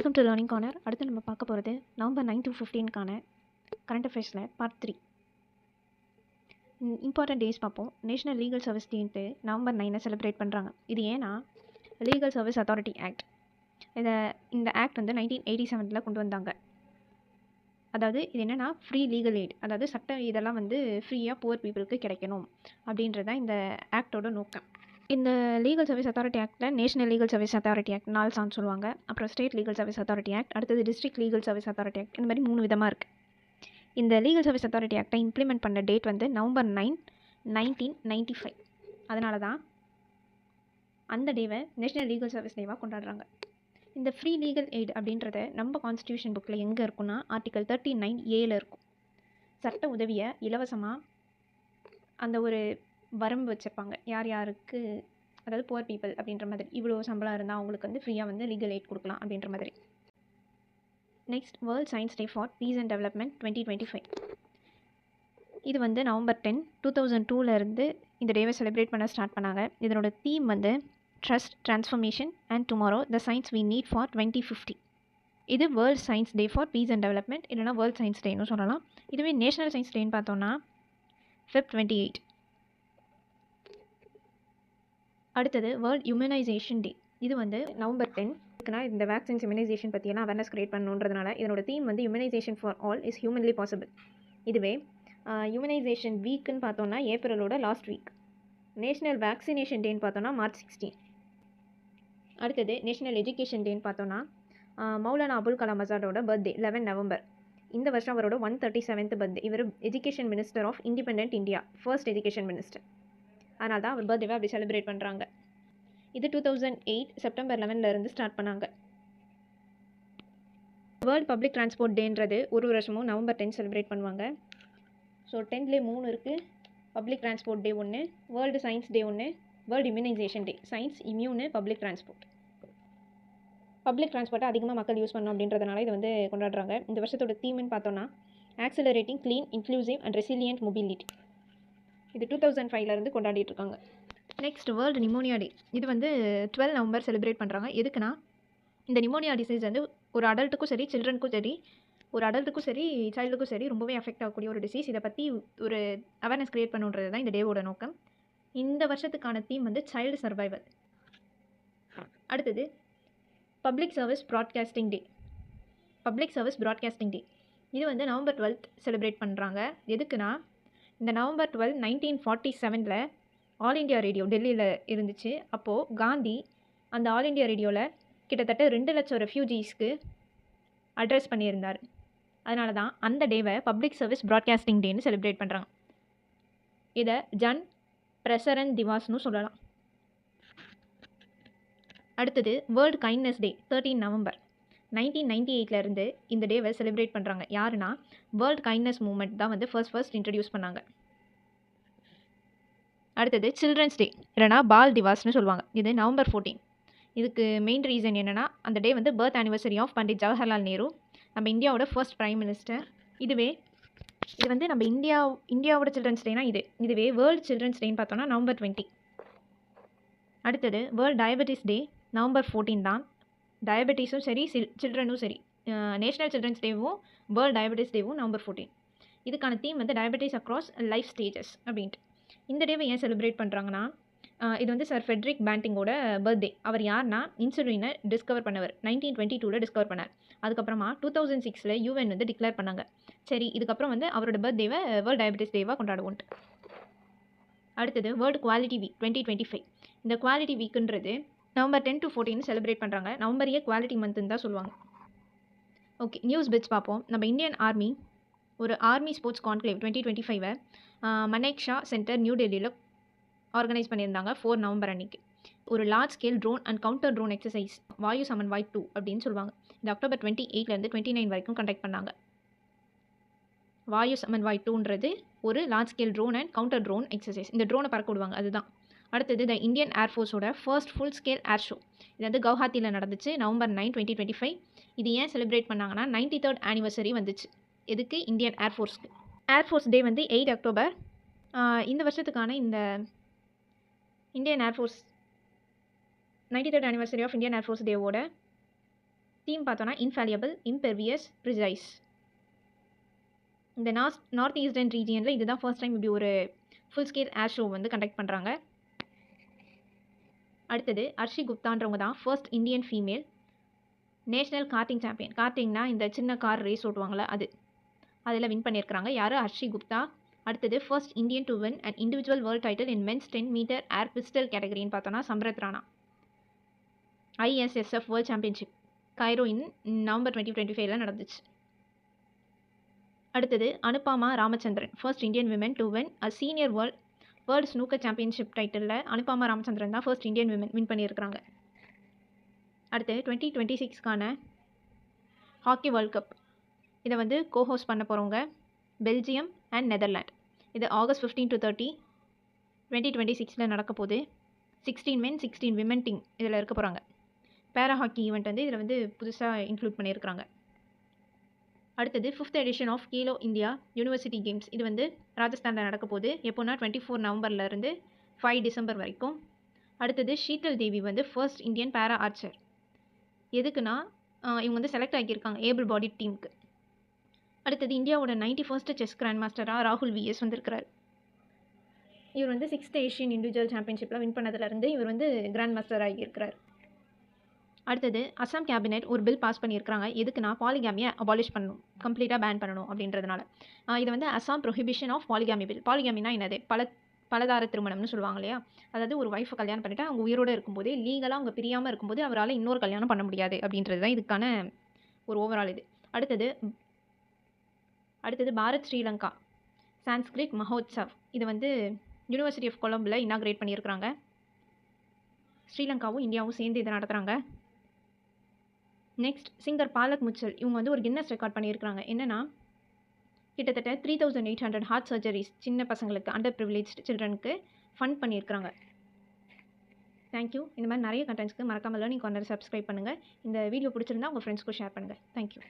Welcome to learning corner. அடுத்து நம்ம பார்க்க போகிறது நவம்பர் 9 to 15க்கான கரண்ட் அஃபேர்ஸில் பார்ட் 3. இம்பார்ட்டன்ட் டேஸ் பார்ப்போம். நேஷனல் லீகல் சர்வீஸ் டேன்ட்டு நவம்பர் 9 செலிப்ரேட் பண்ணுறாங்க. இது ஏன்னா லீகல் சர்வீஸ் அத்தாரிட்டி ஆக்ட், இந்த ஆக்ட் வந்து 1987 கொண்டு வந்தாங்க. அதாவது இது என்னென்னா ஃப்ரீ லீகல் எய்ட், அதாவது சட்ட இதெல்லாம் வந்து ஃப்ரீயாக புவர் பீப்புளுக்கு கிடைக்கணும் அப்படின்றது தான் இந்த ஆக்டோட நோக்கம். இந்த லீகல் சர்வீஸ் அத்தாரிட்டி ஆக்டில் national legal service authority act நால்சான்னு சொல்லுவாங்க, அப்புறம் state legal service authority act, அடுத்தது district legal service authority act. இந்த மாதிரி 3 விதமாக இருக்குது. இந்த லீகல் சர்வீஸ் அத்தாரிட்டி ஆக்டை இம்ப்ளிமெண்ட் பண்ண டேட் வந்து நவம்பர் 9, 1995. அதனால தான் அந்த டேவை நேஷனல் லீகல் சர்வீஸ் டேவாக கொண்டாடுறாங்க. இந்த ஃப்ரீ லீகல் எய்ட் அப்படின்றத நம்ம கான்ஸ்டியூஷன் புக்கில் எங்கே இருக்குன்னா ஆர்டிகல் 39A இருக்கும். சட்ட உதவியை இலவசமாக அந்த ஒரு வரம்பு வச்சுருப்பாங்க, யார் யாருக்கு, அதாவது புவர் பீப்புள் அப்படின்ற மாதிரி இவ்வளோ சம்பளம் இருந்தால் அவங்களுக்கு வந்து ஃப்ரீயாக வந்து லீகல் எய்ட் கொடுக்கலாம் அப்படின்ற மாதிரி. Next, world science day for peace and development 2025. இது வந்து நவம்பர் 10, 2002 இந்த டேவை செலிப்ரேட் பண்ண ஸ்டார்ட் பண்ணாங்க. இதனோட தீம் வந்து trust, transformation and tomorrow the science we need for 2050. இது world science day for peace and development, இல்லைனா வேர்ல்ட் சயின்ஸ் டேன்னு சொல்லலாம். இதுவே நேஷனல் சயின்ஸ் டேன்னு பார்த்தோன்னா Feb 28. அடுத்தது வேர்ல்ட் இம்யூனைசேஷன் டே. இது வந்து நவம்பர் 10. இந்த வேக்சின்ஸ் இம்யூனைசேஷன் பற்றியெல்லாம் அவேர்னஸ் கிரியேட் பண்ணணுன்றதுனால இதனோட தீம் வந்து immunisation for all is humanly possible. இதுவே இம்யூனைசேஷன் வீக்குன்னு பார்த்தோன்னா ஏப்ரலோட லாஸ்ட் வீக். நேஷனல் வேக்சினேஷன் டேன்னு பார்த்தோன்னா March 16. அடுத்தது நேஷனல் எஜுகேஷன் டேன்னு பார்த்தோன்னா மௌலானா அபுல் கலாம் ஆசாதோட பர்த்டே 11 நவம்பர். இந்த வருஷம் அவரோட 137th பர்த்டே. இவர் education minister of independent India, first education minister. அதனால தான் அவர் பர்த்டேவை அப்படி செலிப்ரேட் பண்ணுறாங்க. இது 2008 செப்டம்பர் 11 ஸ்டார்ட் பண்ணாங்க. வேர்ல்டு பப்ளிக் டிரான்ஸ்போர்ட் டேன்றது ஒரு வருஷமும் நவம்பர் 10 செலிப்ரேட் பண்ணுவாங்க. ஸோ 10லே 3 இருக்குது. பப்ளிக் டிரான்ஸ்போர்ட் டே ஒன்று, வேர்ல்டு சயின்ஸ் டே ஒன்று, world immunisation day. Science, immune, public transport. Public டிரான்ஸ்போர்ட்டை அதிகமாக மக்கள் யூஸ் பண்ணணும் அப்படின்றதுனால இது வந்து கொண்டாடுறாங்க. இந்த வருஷத்தோட தீம்னு பார்த்தோன்னா accelerating clean, inclusive and resilient mobility. இது 2005 கொண்டாடிட்டு இருக்காங்க. நெக்ஸ்ட், வேர்ல்டு நிமோனியா டே. இது வந்து 12 நவம்பர் செலிப்ரேட் பண்ணுறாங்க. எதுக்குன்னா இந்த நிமோனியா டிசீஸ் வந்து ஒரு அடல்ட்டுக்கும் சரி, சில்ட்ரனுக்கும் சரி, ஒரு அடல்ட்டுக்கும் சரி, சைல்டுக்கும் சரி ரொம்பவே அஃபெக்ட் ஆகக்கூடிய ஒரு டிசீஸ். இதை பற்றி ஒரு அவேர்னஸ் கிரியேட் பண்ணுன்றது தான் இந்த டேவோட நோக்கம். இந்த வருஷத்துக்கான தீம் வந்து சைல்டு சர்வைவல். அடுத்தது பப்ளிக் சர்வீஸ் ப்ராட்காஸ்டிங் டே. பப்ளிக் சர்வீஸ் ப்ராட்காஸ்டிங் டே இது வந்து நவம்பர் 12 செலிப்ரேட் பண்ணுறாங்க. எதுக்குன்னா இந்த நவம்பர் 12, 1947 ஆல் இண்டியா ரேடியோ டெல்லியில் இருந்துச்சு. அப்போது காந்தி அந்த ஆல் இண்டியா ரேடியோவில் கிட்டத்தட்ட 2 லட்சம் ரெஃப்யூஜிஸ்க்கு அட்ரஸ் பண்ணியிருந்தார். அதனால தான் அந்த டேவை பப்ளிக் சர்வீஸ் ப்ராட்காஸ்டிங் டேன்னு செலிப்ரேட் பண்ணுறாங்க. இதை ஜன் பிரசரன் திவாஸ்னு சொல்லலாம். அடுத்தது வேர்ல்டு கைண்ட்னஸ் டே 13 நவம்பர் 1998 இந்த டேவை செலிப்ரேட் பண்ணுறாங்க. யாருன்னா வேர்ல்டு கைண்ட்னஸ் மூவ்மெண்ட் தான் வந்து ஃபர்ஸ்ட் இன்ட்ரடியூஸ் பண்ணாங்க. அடுத்தது சில்ட்ரன்ஸ் டே, இல்லைனா பால் திவாஸ்னு சொல்லுவாங்க. இது நவம்பர் 14. இதுக்கு மெயின் ரீசன் என்னென்னா அந்த டே வந்து birth anniversary of Pandit Jawaharlal Nehru, நம்ம இந்தியாவோட ஃபர்ஸ்ட் பிரைம் மினிஸ்டர். இது வந்து நம்ம இந்தியாவோட சில்ட்ரன்ஸ் டேனா இதுவே வேர்ல்டு சில்ட்ரன்ஸ் டேன்னு பார்த்தோன்னா நவம்பர் 20. அடுத்தது வேர்ல்டு டயபெட்டிஸ் டே நவம்பர் 14 தான். டயபெட்டிஸும் சரி, சில்ட்ரனும் சரி, நேஷனல் சில்ட்ரன்ஸ் டேவும் வேர்ல்டு டயபெட்டிஸ் டேவும் நவம்பர் 14. இதுக்கான தீம் வந்து டயபெட்டிஸ் அக்ராஸ் லைஃப் ஸ்டேஜஸ் அப்படின்ட்டு. இந்த டேவை ஏன் செலிப்ரேட் பண்ணுறாங்கன்னா இது வந்து சர் ஃபெட்ரிக் பேண்டிங்கோட பர்த்டே. அவர் யார்னா இன்சுலினை டிஸ்கவர் பண்ணவர் 1922 டிஸ்கவர் பண்ணார். அதுக்கப்புறமா 2006 UN வந்து டிக்ளேர் பண்ணாங்க. சரி, இதுக்கப்புறம் வந்து அவரோட பர்த்டேவை வேர்ல்டு டயபெட்டிஸ் டேவாக கொண்டாடுவோன்ட்டு. அடுத்தது வேர்ல்டு குவாலிட்டி வீக் 2025. இந்த குவாலிட்டி வீக்குன்றது நவம்பர் 10 to 14 செலிப்ரேட் பண்ணுறாங்க. நவம்பரையே குவாலிட்டி மந்த்துன்னு தான் சொல்லுவாங்க. ஓகே, நியூஸ் பிட்ஸ் பார்ப்போம். நம்ம இந்தியன் ஆர்மி ஒரு army sports conclave 2025 Manekshaw centre new டெல்லியில் ஆர்கனைஸ் பண்ணியிருந்தாங்க 4 நவம்பர் அன்றைக்கி. ஒரு large scale drone and counter drone exercise Vayu Samanvay 2 அப்படின்னு சொல்லுவாங்க. இது அக்டோபர் 28 29 வரைக்கும் கண்டக்ட் பண்ணாங்க. வாயு சமன்வாய் 2ன்றது ஒரு large scale drone and counter drone exercise. இந்த ட்ரோனை பறக்க விடுவாங்க, அதுதான். அடுத்தது த இந்தியன் ஏர்ஃபோர்ஸோட first full scale air show. இது வந்து கவுஹாத்தியில் நடந்துச்சு நவம்பர் 9, 2025. இது ஏன் செலிப்ரேட் பண்ணாங்கன்னா 93rd ஆனிவர்சரி வந்துச்சு. எதுக்கு? இந்தியன் ஏர்ஃபோர்ஸ்க்கு. ஏர்ஃபோர்ஸ் டே வந்து 8 அக்டோபர். இந்த வருஷத்துக்கான இந்த Indian air force 93rd anniversary of Indian air force டேவோட தீம் பார்த்தோன்னா இன்ஃபேலியபிள், இம்பெர்வியஸ், ப்ரிசைஸ். இந்த நார்த் ஈஸ்டர்ன் ரீஜியனில் இதுதான் ஃபர்ஸ்ட் டைம் இப்படி ஒரு ஃபுல் ஸ்கேல் ஏர் ஷோ வந்து கண்டக்ட் பண்ணுறாங்க. அடுத்தது அர்ஷி குப்தான்றவங்க தான் first Indian female national karting champion. கார்ட்டிங்னா இந்த சின்ன கார் ரேஸ் ஓட்டுவாங்களே அது, அதில் வின் பண்ணியிருக்கிறாங்க. யார்? ஹர்ஷி குப்தா. அடுத்தது first Indian to win and individual world title in men's 10 metre air pistol கேட்டகரின்னு பார்த்தோன்னா Samrat Rana. ISSF world championship Cairo November 2025 நடந்துச்சு. அடுத்தது Anupama Ramachandran first Indian women to win a senior world snooker championship டைட்டிலில் அனுபாமா ராமச்சந்திரன் தான் ஃபர்ஸ்ட் இந்தியன் விமன் வின் பண்ணியிருக்கிறாங்க. அடுத்து 2026க்கான hockey world cup இதை வந்து கோஹோஸ்ட் பண்ண போகிறவங்க பெல்ஜியம் அண்ட் நெதர்லாண்ட். இது ஆகஸ்ட் 15 to 30 2026 நடக்க போகுது. 16 men 16 விமன் டீம் இதில் இருக்க போகிறாங்க. பேரா ஹாக்கி ஈவெண்ட் வந்து இதில் வந்து புதுசாக இன்க்ளூட் பண்ணியிருக்கிறாங்க. அடுத்தது 5th edition of Khelo India university games. இது வந்து ராஜஸ்தானில் நடக்க போகுது. எப்போனா 24 நவம்பர்லேருந்து 5 டிசம்பர் வரைக்கும். அடுத்தது ஷீதல் தேவி வந்து ஃபர்ஸ்ட் இந்தியன் பேரா ஆர்ச்சர். எதுக்குன்னா இவங்க வந்து செலக்ட் ஆகியிருக்காங்க ஏபிள் பாடி டீமுக்கு. அடுத்தது இந்தியாவோட 91st செஸ் கிராண்ட் மாஸ்டராக ராகுல் VS வந்திருக்கிறார். இவர் வந்து 6th ஏஷியன் இண்டிவிஜுவல் சாம்பியன்ஷிப்பில் வின் பண்ணதுலேருந்து இவர் வந்து கிராண்ட் மாஸ்டர் ஆகியிருக்கிறார். அடுத்தது அசாம் கேபினெட் ஒரு பில் பாஸ் பண்ணியிருக்கிறாங்க. எதுக்குன்னா பாலிகாமியை அபாலிஷ் பண்ணணும், கம்ப்ளீட்டாக பேன் பண்ணணும் அப்படின்றதுனால. இது வந்து Assam prohibition of polygamy bill. பாலிகாமினா என்னது? பலதார திருமணம்னு சொல்லுவாங்க இல்லையா? அதாவது ஒரு ஒய்ஃபை கல்யாணம் பண்ணிவிட்டு அவங்க உயிரோடு இருக்கும்போது லீகலாக அவங்க பிரியாமல் இருக்கும்போது அவரால் இன்னொரு கல்யாணம் பண்ண முடியாது அப்படின்றது தான் இதுக்கான ஒரு ஓவரால் இது. அடுத்தது பாரத் ஸ்ரீலங்கா சான்ஸ்கிரிட் மஹோத்சவ். இது வந்து யூனிவர்சிட்டி ஆஃப் கொலம்பில் இனாக்ரேட் பண்ணியிருக்கிறாங்க. ஸ்ரீலங்காவும் இந்தியாவும் சேர்ந்து இதை நடத்துகிறாங்க. Next singer Palak Muchhal. இவங்க வந்து ஒரு கின்னஸ் ரெக்கார்ட் பண்ணியிருக்கிறாங்க. என்னென்னா கிட்டத்தட்ட 3800 ஹார்ட் சர்ஜரிஸ் சின்ன பசங்களுக்கு, அண்டர் ப்ரிவிலேஜ்டு சில்ட்ரனுக்கு ஃபண்ட் பண்ணியிருக்கிறாங்க. தேங்க்யூ. இந்த மாதிரி நிறைய கண்டென்ட்ஸ்க்கு மறக்காமல் லேர்னிங் கார்னர் சப்ஸ்கிரைப் பண்ணுங்கள். இந்த வீடியோ பிடிச்சிருந்தா உங்கள் ஃப்ரெண்ட்ஸ்க்கும் ஷேர் பண்ணுங்கள். தேங்க்யூ.